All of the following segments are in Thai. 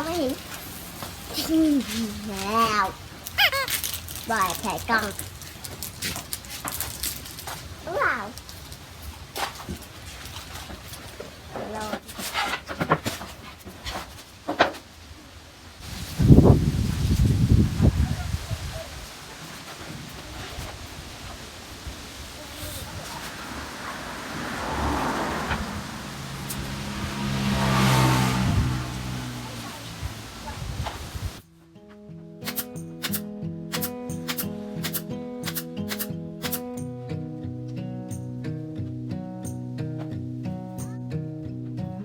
ไม่เห็นแล้วบ่อยแผลกล้องว้าวเรา ม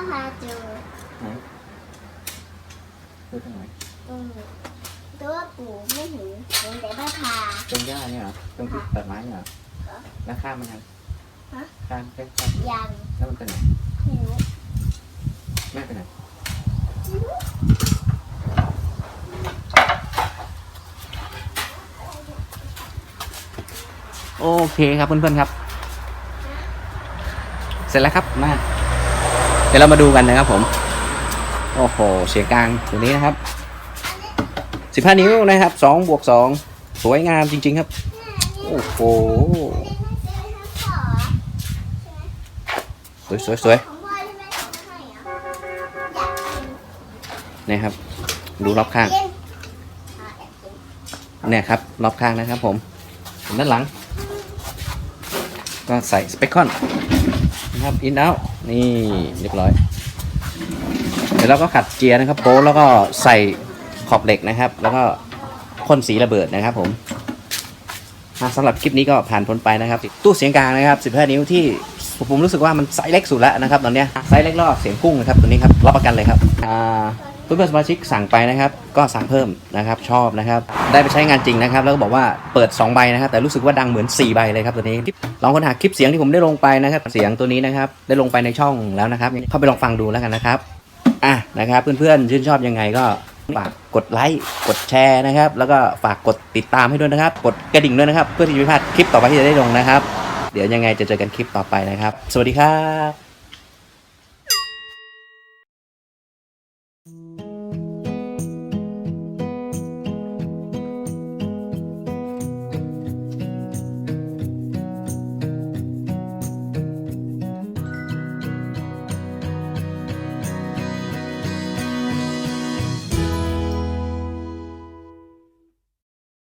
พาเจอไหนดูตรงไหนตัวปู่ไม่เห็นเห็นแต่ป้าพาตรงหญ้าเนี่ยเหรอตรงที่ตัดไม้เนี่ยเหรอแล้วข้ามมันยังข้ามแค่ยังแล้วมันไปไหนไม่รู้แม่ไปไหนโอเคครับเพื่อนๆครับเสร็จแล้วครับมาเดี๋ยวเรามาดูกันนะครับผมโอ้โหเสียงกลางตัวนี้นะครับ15 นิ้วนะครับ2+2สวยงามจริงๆครับโอ้โหสวยนี่ครับดูรอบข้างเนี่ยครับรอบข้างนะครับผมด้านหลังก็ใส่สเปคคอนนะครับอินเอานี่เรียบร้อยเดี๋ยวเราก็ขัดเจียร์นะครับโป๊แล้วก็ใส่ขอบเหล็กนะครับแล้วก็พ่นสีระเบิดนะครับผมสำหรับคลิปนี้ก็ผ่านพ้นไปนะครับตู้เสียงกลางนะครับ15 นิ้วที่ผมรู้สึกว่ามันไซส์เล็กสุดแล้วนะครับตอนนี้ไซส์เล็กแล้วเสียงพุ่งนะครับตัวนี้ครับรับประกันเลยครับเพื่อนสมาชิกสั่งไปนะครับก็สั่งเพิ่มนะครับชอบนะครับได้ไปใช้งานจริงนะครับแล้วก็บอกว่าเปิด2 ใบนะครับแต่รู้สึกว่าดังเหมือน4 ใบเลยครับตัวนี้ลองค้นหาคลิปเสียงที่ผมได้ลงไปนะครับเสียงตัวนี้นะครับได้ลงไปในช่องแล้วนะครับเข้าไปลองฟังดูแล้วกันนะครับนะครับเพื่อนๆชื่นชอบยังไงก็ฝากกดไลค์กดแชร์นะครับแล้วก็ฝากกดติดตามให้ด้วยนะครับกดกระดิ่งด้วยนะครับเพื่อที่จะไม่พลาดคลิปต่อไปที่จะได้ลงนะครับเดี๋ยวยังไงจะเจอกันคลิปต่อไปนะครับสวัสดีครับ